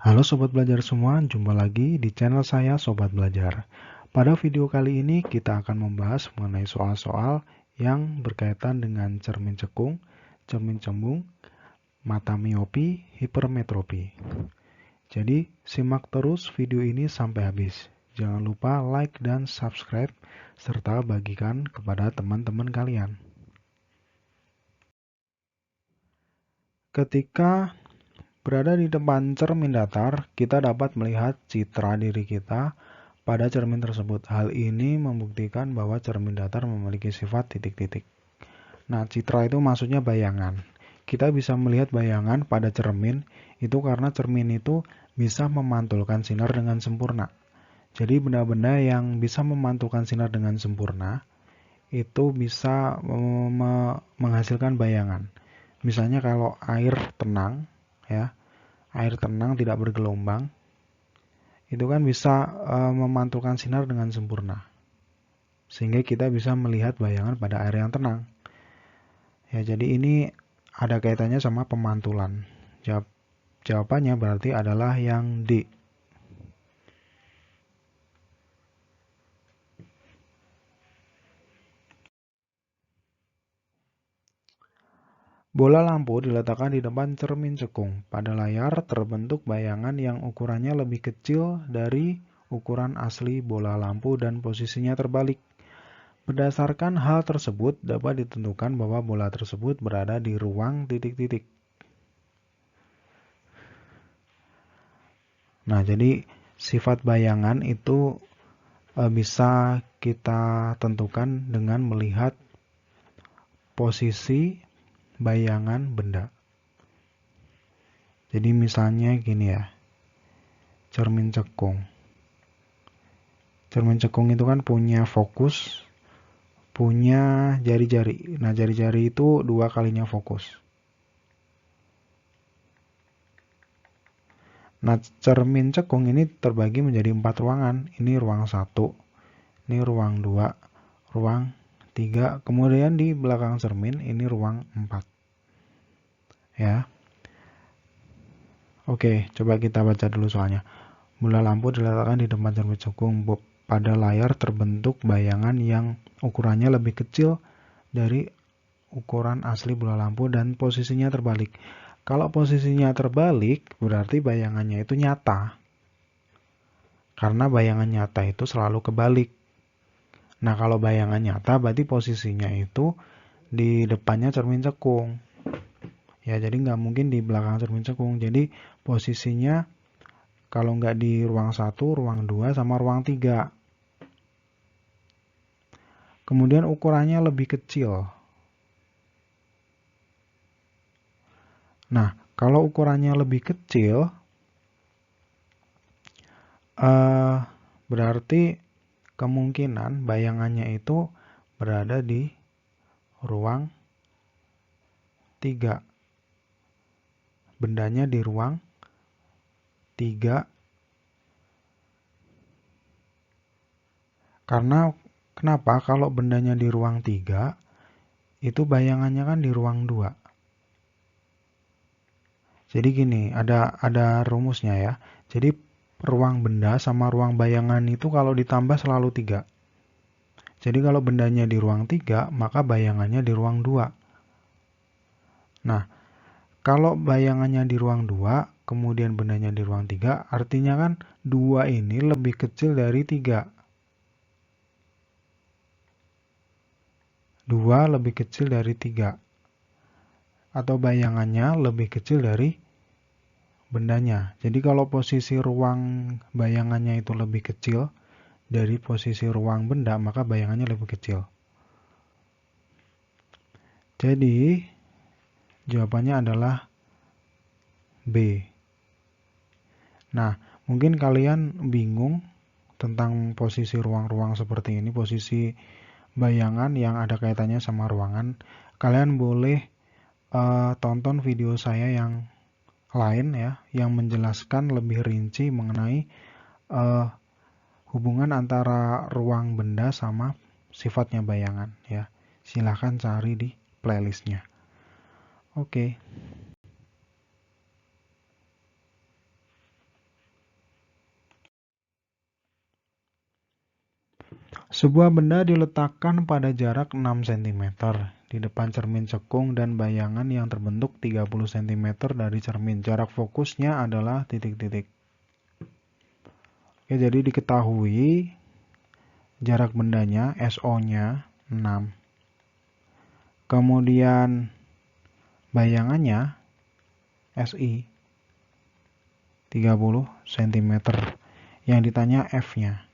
Halo Sobat Belajar semua, jumpa lagi di channel saya Sobat Belajar. Pada video kali ini kita akan membahas mengenai soal-soal yang berkaitan dengan cermin cekung, cermin cembung, mata miopi, hipermetropi. Jadi simak terus video ini sampai habis. Jangan lupa like dan subscribe serta bagikan kepada teman-teman kalian. Ketika berada di depan cermin datar, kita dapat melihat citra diri kita pada cermin tersebut. Hal ini membuktikan bahwa cermin datar memiliki sifat titik-titik. Nah, citra itu maksudnya bayangan. Kita bisa melihat bayangan pada cermin itu karena cermin itu bisa memantulkan sinar dengan sempurna. Jadi benda-benda yang bisa memantulkan sinar dengan sempurna itu bisa menghasilkan bayangan. Misalnya kalau air tenang, ya, air tenang tidak bergelombang, itu kan bisa memantulkan sinar dengan sempurna. Sehingga kita bisa melihat bayangan pada air yang tenang. Ya, jadi ini ada kaitannya sama pemantulan. Jawabannya berarti adalah yang D. Bola lampu diletakkan di depan cermin cekung. Pada layar terbentuk bayangan yang ukurannya lebih kecil dari ukuran asli bola lampu dan posisinya terbalik. Berdasarkan hal tersebut, dapat ditentukan bahwa bola tersebut berada di ruang titik-titik. Nah, jadi sifat bayangan itu bisa kita tentukan dengan melihat posisi bayangan benda. Jadi misalnya gini ya, cermin cekung. Cermin cekung itu kan punya fokus, punya jari-jari. Nah, jari-jari itu 2 kalinya fokus. Nah, cermin cekung ini terbagi menjadi 4 ruangan. Ini ruang 1, ini ruang 2, ruang 3, kemudian di belakang cermin ini ruang 4. Ya. Oke, coba kita baca dulu soalnya. Bola lampu diletakkan di depan cermin cekung. Pada layar terbentuk bayangan yang ukurannya lebih kecil dari ukuran asli bola lampu dan posisinya terbalik. Kalau posisinya terbalik, berarti bayangannya itu nyata. Karena bayangan nyata itu selalu kebalik. Nah, kalau bayangan nyata berarti posisinya itu di depannya cermin cekung. Ya, jadi nggak mungkin di belakang cermin cekung. Jadi posisinya kalau nggak di ruang 1, ruang 2, sama ruang 3. Kemudian ukurannya lebih kecil. Nah, kalau ukurannya lebih kecil, berarti kemungkinan bayangannya itu berada di ruang 3. Bendanya di ruang 3. Karena kenapa? Kalau bendanya di ruang 3, itu bayangannya kan di ruang 2. Jadi gini, ada rumusnya ya. Jadi ruang benda sama ruang bayangan itu kalau ditambah selalu 3. Jadi kalau bendanya di ruang 3, maka bayangannya di ruang 2. Nah, kalau bayangannya di ruang 2, kemudian bendanya di ruang 3, artinya kan 2 ini lebih kecil dari 3. 2 lebih kecil dari 3. Atau bayangannya lebih kecil dari bendanya. Jadi kalau posisi ruang bayangannya itu lebih kecil dari posisi ruang benda, maka bayangannya lebih kecil. Jadi jawabannya adalah B. Nah, mungkin kalian bingung tentang posisi ruang-ruang seperti ini, posisi bayangan yang ada kaitannya sama ruangan. Kalian boleh tonton video saya yang lain ya, yang menjelaskan lebih rinci mengenai hubungan antara ruang benda sama sifatnya bayangan ya. Silahkan cari di playlistnya. Oke. Sebuah benda diletakkan pada jarak 6 cm di depan cermin cekung dan bayangan yang terbentuk 30 cm dari cermin. Jarak fokusnya adalah titik-titik. Oke, jadi diketahui jarak bendanya SO-nya 6. Kemudian bayangannya SI 30 cm. Yang ditanya F-nya.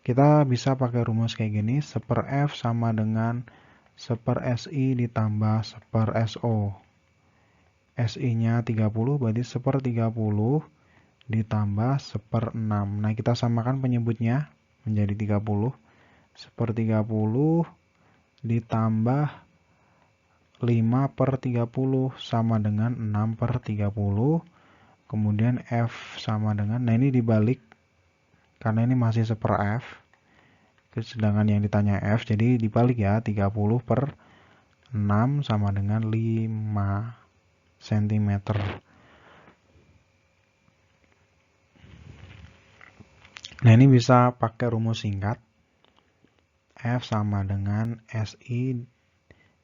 Kita bisa pakai rumus kayak gini, 1/F sama dengan 1/SI ditambah 1/SO. SI-nya 30, berarti 1/30 ditambah 1/6. Nah, kita samakan penyebutnya menjadi 30. 1/30 ditambah 5/30 sama dengan 6/30. Kemudian F sama dengan, nah ini dibalik karena ini masih 1/F. Sedangkan yang ditanya F, jadi dibalik ya, 30/6 sama dengan 5 cm. Nah, ini bisa pakai rumus singkat. F sama dengan SI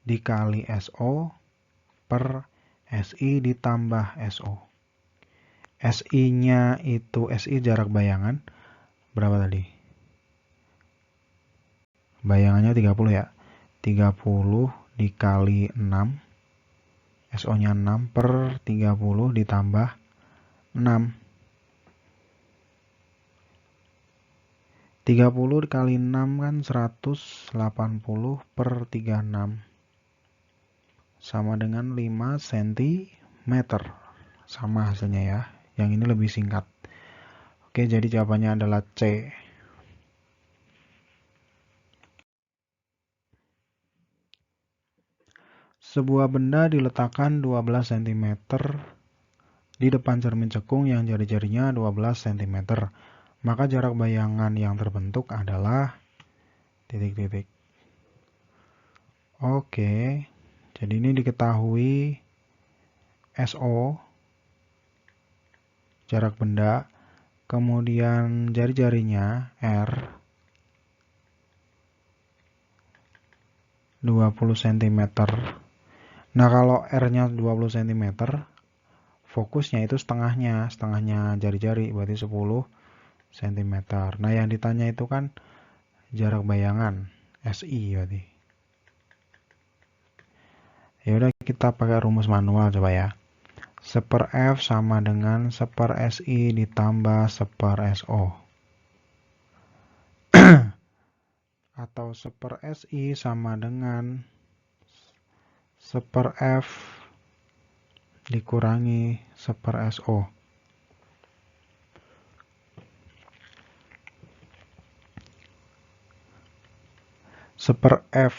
dikali SO per SI ditambah SO. SI-nya itu, SI jarak bayangan, berapa tadi? Bayangannya 30 ya. 30 dikali 6. SO-nya 6 per 30 ditambah 6. 30 dikali 6 kan 180 per 36. Sama dengan 5 cm. Sama hasilnya ya. Yang ini lebih singkat. Oke, jadi jawabannya adalah C. Sebuah benda diletakkan 12 cm di depan cermin cekung yang jari-jarinya 12 cm. Maka jarak bayangan yang terbentuk adalah titik-titik. Oke, jadi ini diketahui SO, jarak benda, kemudian jari-jarinya R, 20 cm. Nah, kalau R-nya 20 cm, fokusnya itu setengahnya jari-jari, berarti 10 cm. Nah, yang ditanya itu kan jarak bayangan, SI berarti. Ya udah, kita pakai rumus manual coba ya. 1/F sama dengan 1/SI ditambah 1/SO. Atau 1/SI sama dengan 1/F dikurangi 1/SO.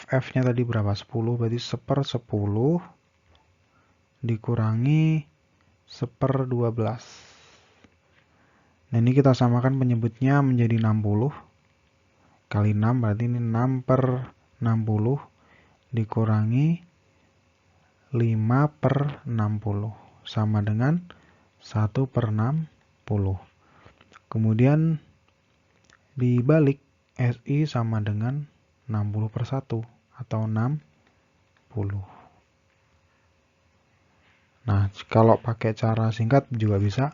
F-nya tadi berapa? 10, berarti 1/10 dikurangi 1/12. Nah, ini kita samakan penyebutnya menjadi 60. Kali 6, berarti ini 6/60 dikurangi 5/60. Sama dengan 1/60. Kemudian dibalik, SI sama dengan 60/1 atau 60. Nah, kalau pakai cara singkat juga bisa.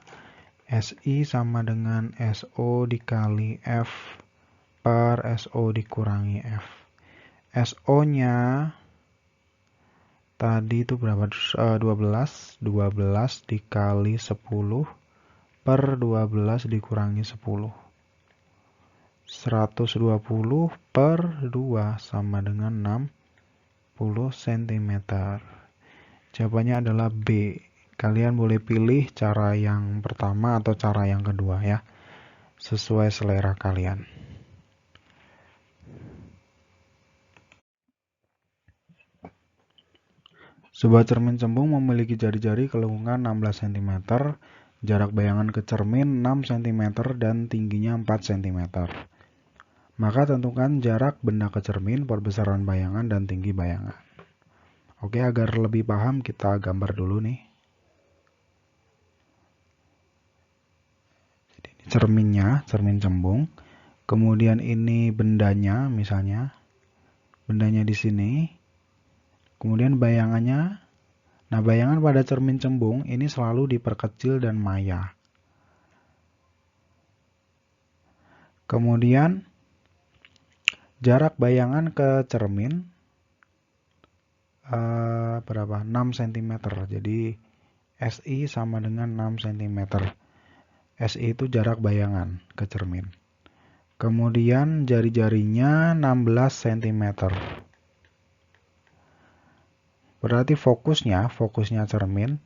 SI sama dengan SO dikali F per SO dikurangi F. SO-nya tadi itu berapa? 12 dikali 10 per 12 dikurangi 10. 120 per 2 sama dengan 60 cm. Jawabannya adalah B. Kalian boleh pilih cara yang pertama atau cara yang kedua ya, sesuai selera kalian. Sebuah cermin cembung memiliki jari-jari kelengkungan 16 cm, jarak bayangan ke cermin 6 cm dan tingginya 4 cm. Maka tentukan jarak benda ke cermin, perbesaran bayangan, dan tinggi bayangan. Oke, agar lebih paham kita gambar dulu nih. Cerminnya, cermin cembung. Kemudian ini bendanya, misalnya bendanya di sini. Kemudian bayangannya. Nah, bayangan pada cermin cembung ini selalu diperkecil dan maya. Kemudian jarak bayangan ke cermin berapa? 6 cm. Jadi SI sama dengan 6 cm. SI itu jarak bayangan ke cermin. Kemudian jari-jarinya 16 cm. Berarti fokusnya cermin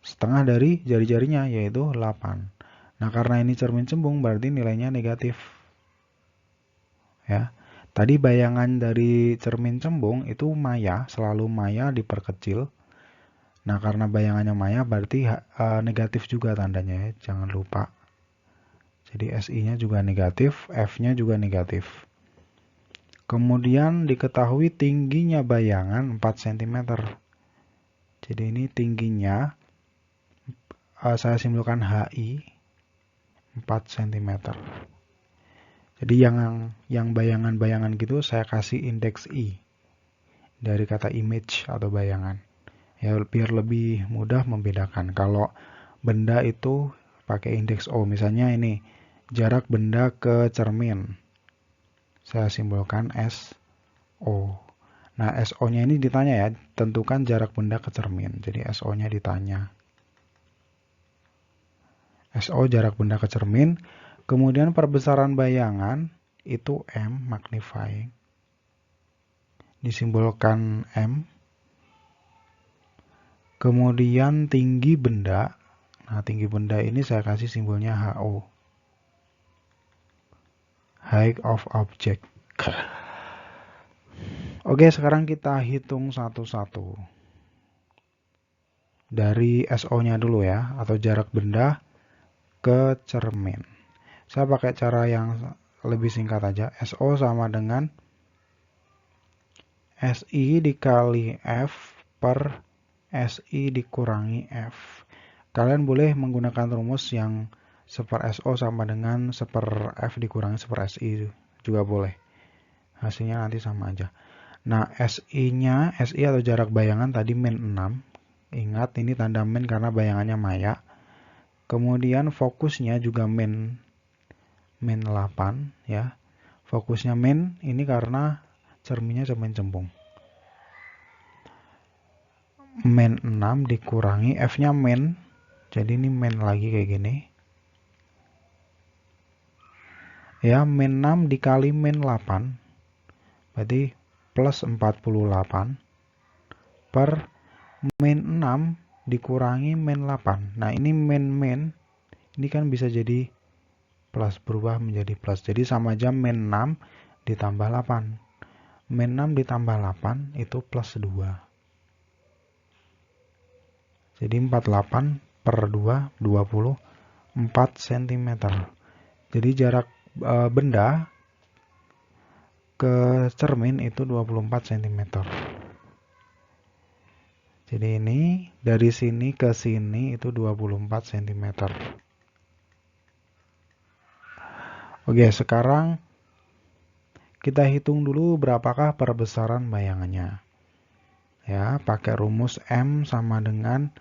setengah dari jari-jarinya, yaitu 8. Nah, karena ini cermin cembung berarti nilainya negatif. Ya. Tadi bayangan dari cermin cembung itu maya, selalu maya diperkecil. Nah, karena bayangannya maya berarti negatif juga tandanya ya, jangan lupa. Jadi SI-nya juga negatif, F-nya juga negatif. Kemudian diketahui tingginya bayangan 4 cm. Jadi ini tingginya saya simpulkan HI 4 cm. Jadi yang bayangan-bayangan gitu saya kasih indeks I dari kata image atau bayangan. Ya biar lebih mudah membedakan. Kalau benda itu pakai indeks O. Misalnya ini jarak benda ke cermin. Saya simbolkan SO. Nah, SO-nya ini ditanya ya, tentukan jarak benda ke cermin. Jadi SO-nya ditanya. SO jarak benda ke cermin. Kemudian perbesaran bayangan itu M magnifying. Disimbolkan M. Kemudian tinggi benda. Nah, tinggi benda ini saya kasih simbolnya HO. Height of object. Oke, sekarang kita hitung satu-satu. Dari SO-nya dulu ya, atau jarak benda ke cermin. Saya pakai cara yang lebih singkat aja. SO sama dengan SI dikali F per SI dikurangi F. Kalian boleh menggunakan rumus yang 1/SO sama dengan 1/F dikurangi 1/SI juga boleh. Hasilnya nanti sama aja. Nah, SI-nya, SI atau jarak bayangan tadi min 6. Ingat, ini tanda min karena bayangannya maya. Kemudian fokusnya juga min 8 ya. Fokusnya min ini karena cerminnya cermin cembung. Min 6 dikurangi F-nya min. Jadi ini min lagi kayak gini. Ya, min 6 dikali min 8. Berarti plus 48 per min 6 dikurangi min 8. Nah, ini min ini kan bisa jadi plus, berubah menjadi plus. Jadi sama aja min 6 ditambah 8. Min 6 ditambah 8 itu plus 2. Jadi 48 per 2, 24 cm. Jadi jarak benda ke cermin itu 24 cm. Jadi ini dari sini ke sini itu 24 cm. Oke, sekarang kita hitung dulu berapakah perbesaran bayangannya. Ya, pakai rumus M sama dengan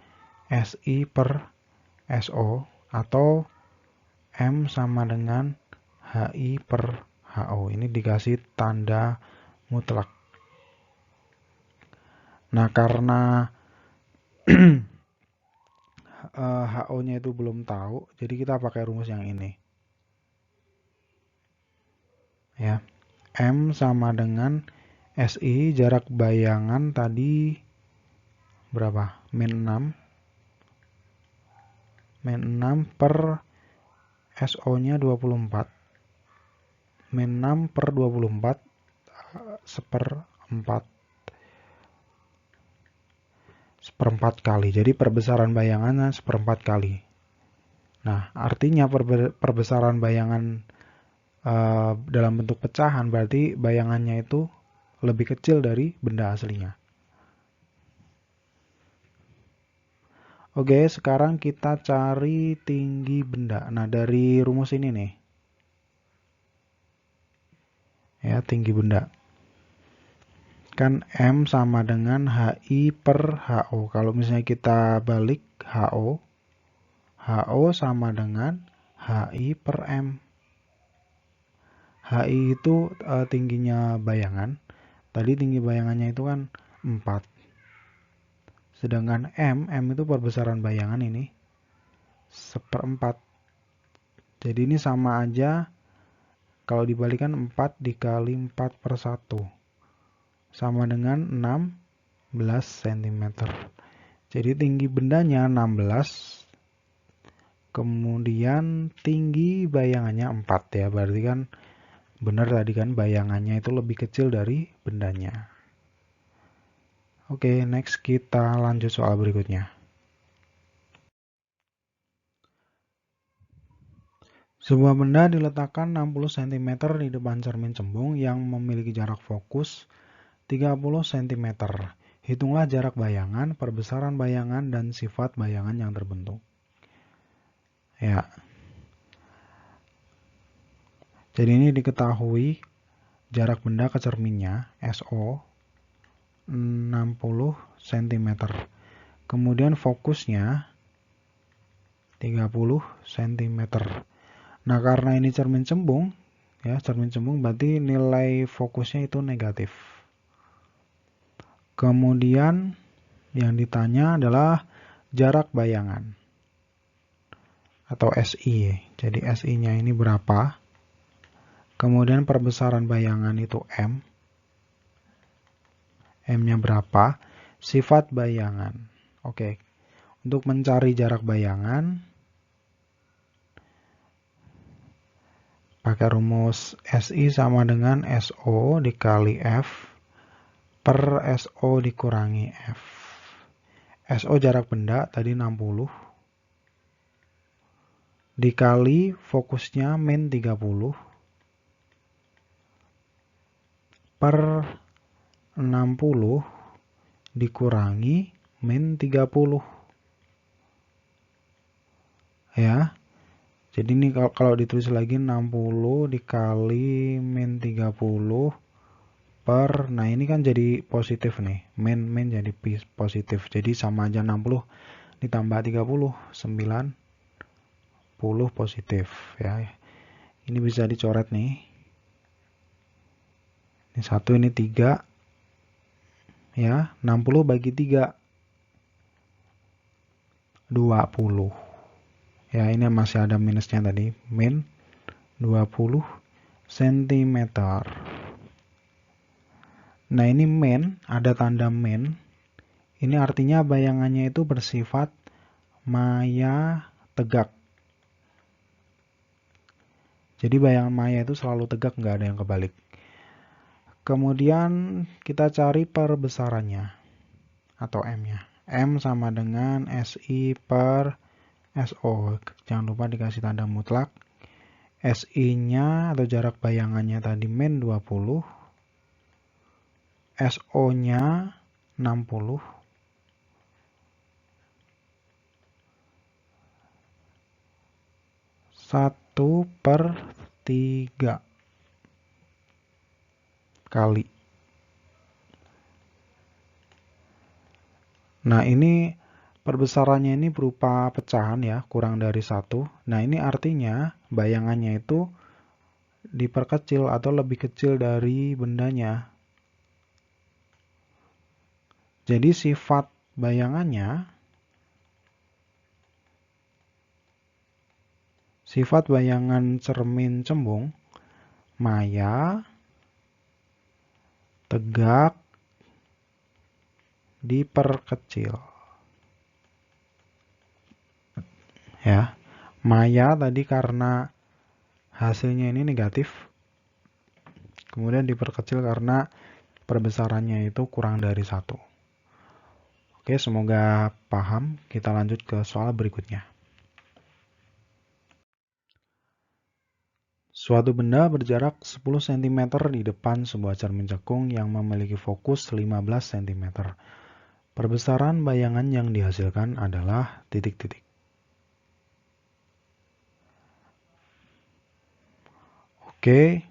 SI per SO atau M sama dengan HI per HO. Ini dikasih tanda mutlak. Nah, karena HO-nya itu belum tahu, jadi kita pakai rumus yang ini. Ya, M sama dengan SI, jarak bayangan tadi berapa? Min 6. Min 6 per SO-nya 24. Min 6 per 24 seperempat kali. Jadi perbesaran bayangannya seperempat kali. Nah, artinya perbesaran bayangan dalam bentuk pecahan berarti bayangannya itu lebih kecil dari benda aslinya. Oke, sekarang kita cari tinggi benda. Nah, dari rumus ini nih. ya, tinggi benda. Kan M sama dengan HI per HO. Kalau misalnya kita balik HO sama dengan HI per M. HI itu tingginya bayangan. Tadi tinggi bayangannya itu kan 4. Sedangkan M itu perbesaran bayangan ini 1/4. Jadi ini sama aja, kalau dibalikan 4 dikali 4/1. Sama dengan 16 cm. Jadi tinggi bendanya 16. Kemudian tinggi bayangannya 4 ya. Berarti kan benar tadi kan, bayangannya itu lebih kecil dari bendanya. Oke, next kita lanjut soal berikutnya. Sebuah benda diletakkan 60 cm di depan cermin cembung yang memiliki jarak fokus 30 cm. Hitunglah jarak bayangan, perbesaran bayangan, dan sifat bayangan yang terbentuk. Ya. Jadi ini diketahui jarak benda ke cerminnya, SO, 60 cm. Kemudian fokusnya 30 cm. Nah, karena ini cermin cembung, ya, cermin cembung berarti nilai fokusnya itu negatif. Kemudian yang ditanya adalah jarak bayangan atau SI. Jadi SI-nya ini berapa? Kemudian perbesaran bayangan itu M. M-nya berapa? Sifat bayangan. Oke. Untuk mencari jarak bayangan, pakai rumus SI sama dengan SO dikali F per SO dikurangi F. SO jarak benda tadi 60 dikali fokusnya min 30 per 60 dikurangi min 30. Ya. Jadi ini kalau ditulis lagi 60 dikali min 30 per, nah ini kan jadi positif nih. Min jadi positif. Jadi sama aja 60 ditambah 30, 90 positif ya. Ini bisa dicoret nih. Ini 1, ini 3. Ya, 60 bagi 3 20. Ya, ini masih ada minusnya tadi, min 20 cm. Nah, ini min, ada tanda min. Ini artinya bayangannya itu bersifat maya tegak. Jadi bayangan maya itu selalu tegak, nggak ada yang kebalik. Kemudian kita cari perbesarannya atau M-nya. M sama dengan SI per SO. Jangan lupa dikasih tanda mutlak. SI-nya atau jarak bayangannya tadi min 20. SO-nya 60. 1/3 kali. Nah, ini perbesarannya ini berupa pecahan ya, kurang dari 1. Nah, ini artinya bayangannya itu diperkecil atau lebih kecil dari bendanya. Jadi sifat bayangannya, sifat bayangan cermin cembung, maya, tegak, diperkecil. Ya, maya tadi karena hasilnya ini negatif, kemudian diperkecil karena perbesarannya itu kurang dari 1. Oke, semoga paham. Kita lanjut ke soal berikutnya. Suatu benda berjarak 10 cm di depan sebuah cermin cekung yang memiliki fokus 15 cm. Perbesaran bayangan yang dihasilkan adalah titik-titik. Oke.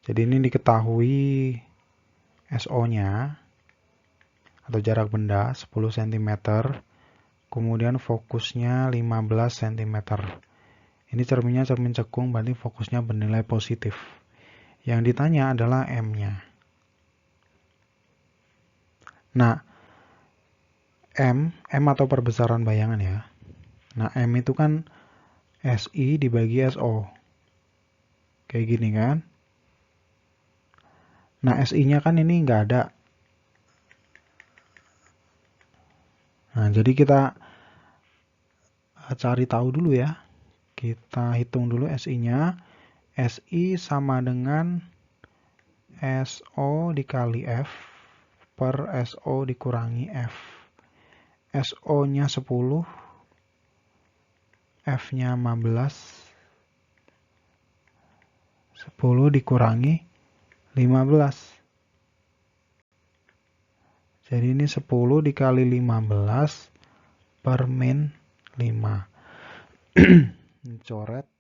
Jadi ini diketahui SO-nya atau jarak benda 10 cm, kemudian fokusnya 15 cm. Ini cerminnya cermin cekung, berarti fokusnya bernilai positif. Yang ditanya adalah M-nya. Nah, M atau perbesaran bayangan ya. Nah, M itu kan SI dibagi SO. Kayak gini kan. Nah, SI-nya kan ini nggak ada. Nah, jadi kita cari tahu dulu ya. Kita hitung dulu SI-nya. SI sama dengan SO dikali F per SO dikurangi F. SO-nya 10, F-nya 15. 10 dikurangi 15. Jadi ini 10 dikali 15 per min 5. Coret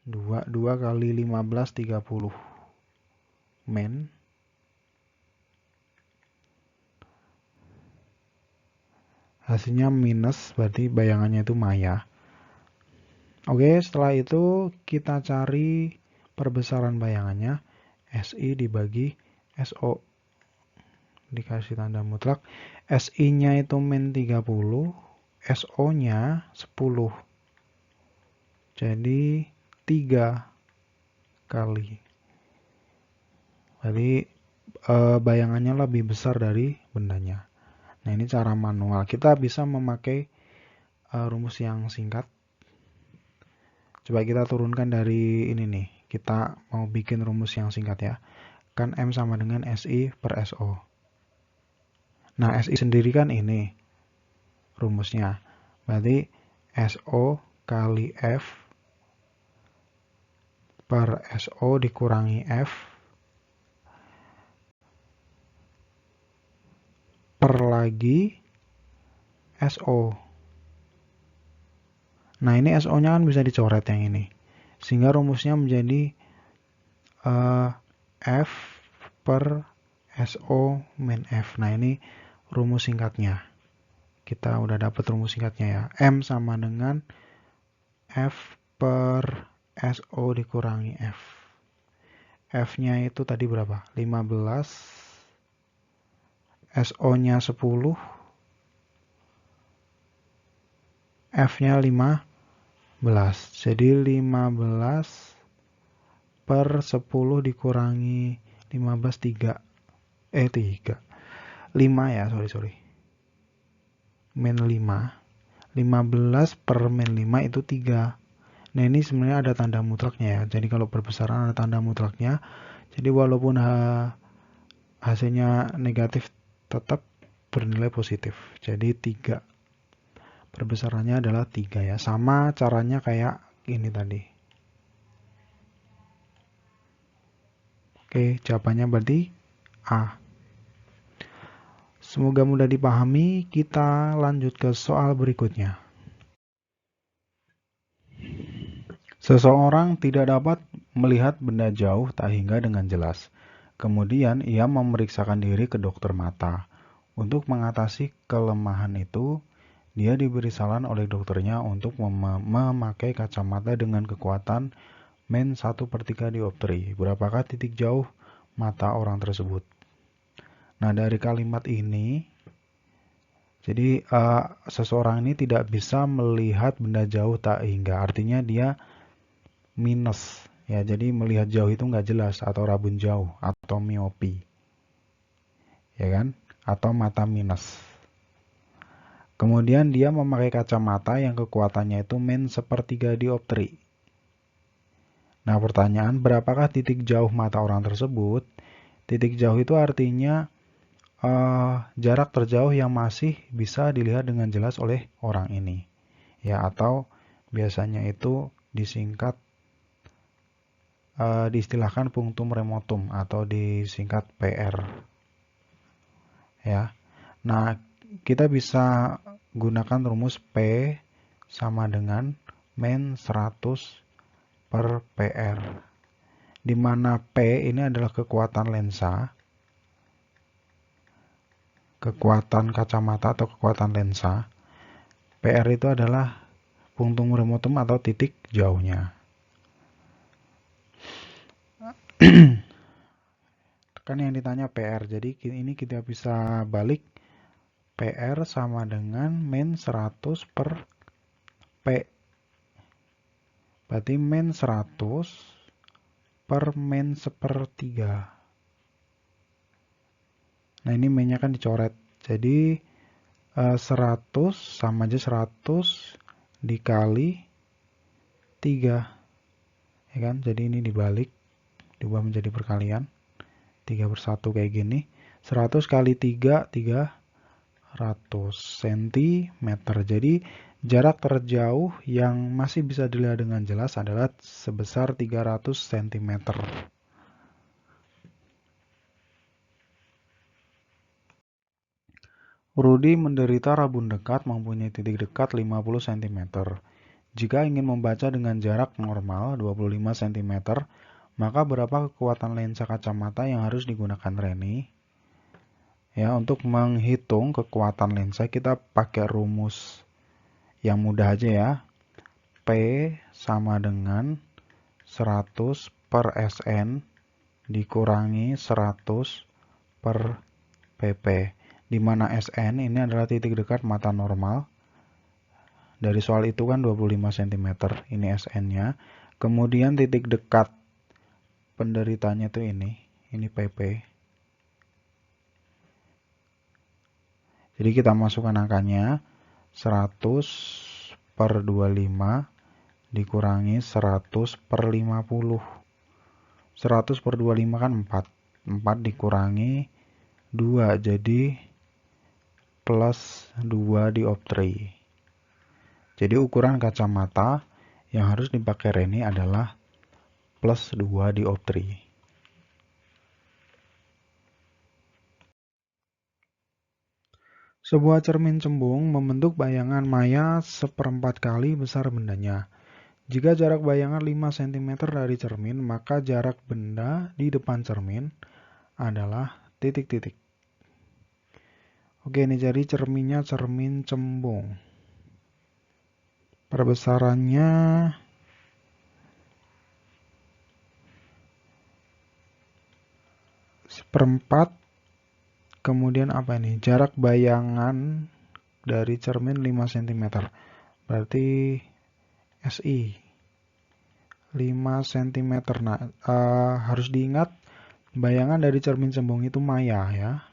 2 kali 15 30. Min hasilnya minus, berarti bayangannya itu maya. Oke, setelah itu kita cari perbesaran bayangannya. SI dibagi SO. Dikasih tanda mutlak. SI-nya itu min 30, SO-nya 10. Jadi 3 kali. Jadi bayangannya lebih besar dari bendanya. Nah, ini cara manual. Kita bisa memakai rumus yang singkat. Coba kita turunkan dari ini nih. Kita mau bikin rumus yang singkat ya. Kan M sama dengan SI per SO. Nah, SI sendiri kan ini rumusnya. Berarti SO kali F per SO dikurangi F per lagi SO. Nah, ini SO-nya kan bisa dicoret yang ini. Sehingga rumusnya menjadi F per SO min F. Nah, ini rumus singkatnya. Kita udah dapat rumus singkatnya ya. M sama dengan F per SO dikurangi F. F-nya itu tadi berapa? 15. SO-nya 10. F-nya 15. Jadi 15 per 10 dikurangi 15 3. 5 ya, sorry. Min 5. 15 per min 5 itu 3. Nah, ini sebenarnya ada tanda mutlaknya ya. Jadi kalau perbesaran ada tanda mutlaknya. Jadi walaupun hasilnya negatif tetap bernilai positif. Jadi 3. Perbesarannya adalah 3 ya. Sama caranya kayak ini tadi. Oke, jawabannya berarti A. Semoga mudah dipahami. Kita lanjut ke soal berikutnya. Seseorang tidak dapat melihat benda jauh tak hingga dengan jelas. Kemudian ia memeriksakan diri ke dokter mata. Untuk mengatasi kelemahan itu, dia diberi saran oleh dokternya untuk memakai kacamata dengan kekuatan min 1/3 dioptri. Berapakah titik jauh mata orang tersebut? Nah, dari kalimat ini, jadi seseorang ini tidak bisa melihat benda jauh tak hingga. Artinya dia minus ya, jadi melihat jauh itu nggak jelas, atau rabun jauh, atau miopi ya kan, atau mata minus. Kemudian dia memakai kacamata yang kekuatannya itu min 1/3 dioptri. Nah, pertanyaan, berapakah titik jauh mata orang tersebut? Titik jauh itu artinya jarak terjauh yang masih bisa dilihat dengan jelas oleh orang ini ya, atau biasanya itu disingkat diistilahkan punctum remotum atau disingkat PR ya. Nah, kita bisa gunakan rumus P sama dengan min 100 per PR. di mana P ini adalah kekuatan lensa, kekuatan kacamata atau kekuatan lensa. PR itu adalah punktum remotum atau titik jauhnya. Kan yang ditanya PR, jadi ini kita bisa balik PR sama dengan min 100 per P. Berarti min 100 per min sepertiga. Nah ini minnya kan dicoret. Jadi 100 sama aja 100 dikali 3. Ya kan? Jadi ini dibalik, diubah menjadi perkalian. 3/1 kayak gini. 100 kali 3, 300 cm. Jadi jarak terjauh yang masih bisa dilihat dengan jelas adalah sebesar 300 cm. Rudy menderita rabun dekat mempunyai titik dekat 50 cm. Jika ingin membaca dengan jarak normal 25 cm, maka berapa kekuatan lensa kacamata yang harus digunakan Reni? Ya, untuk menghitung kekuatan lensa kita pakai rumus yang mudah aja ya. P sama dengan 100 per Sn dikurangi 100 per pp. Di mana Sn ini adalah titik dekat mata normal. Dari soal itu kan 25 cm, ini Sn-nya. Kemudian titik dekat penderitanya tuh ini pp. Jadi kita masukkan angkanya 100 per 25 dikurangi 100 per 50. 100 per 25 kan 4. 4 dikurangi 2, jadi plus 2 dioptri. Jadi ukuran kacamata yang harus dipakai Reni adalah plus 2 dioptri. Sebuah cermin cembung membentuk bayangan maya 1/4 kali besar bendanya. Jika jarak bayangan 5 cm dari cermin, maka jarak benda di depan cermin adalah titik-titik. Oke, ini jadi cerminnya cermin cembung. Perbesarannya seperempat. Kemudian apa ini? Jarak bayangan dari cermin 5 cm. Berarti SI 5 cm. Nah, harus diingat bayangan dari cermin cembung itu maya ya.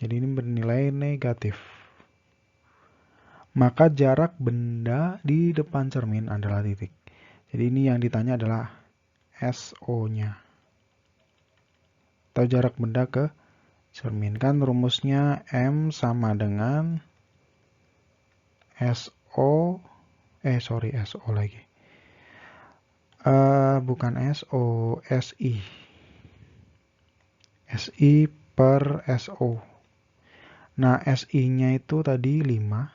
Jadi ini bernilai negatif. Maka jarak benda di depan cermin adalah titik. Jadi ini yang ditanya adalah SO-nya. Atau jarak benda ke cermin. Kan rumusnya M sama dengan SO. SO lagi. Bukan SO, SI. SI per SO. Nah, SI-nya itu tadi 5.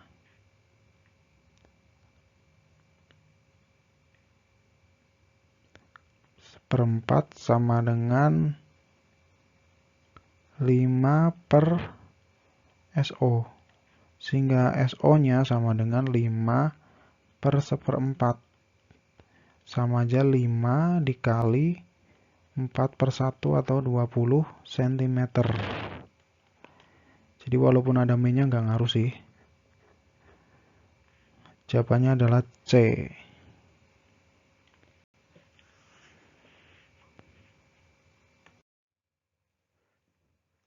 Seperempat sama dengan 5 per SO. Sehingga SO-nya sama dengan 5 per 1/4. Sama aja 5 dikali 4/1 atau 20 cm. Jadi walaupun ada min-nya nggak ngaruh sih. Jawabannya adalah C.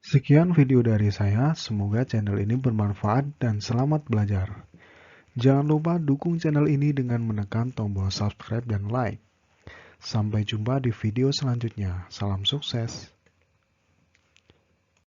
Sekian video dari saya, semoga channel ini bermanfaat dan selamat belajar. Jangan lupa dukung channel ini dengan menekan tombol subscribe dan like. Sampai jumpa di video selanjutnya. Salam sukses.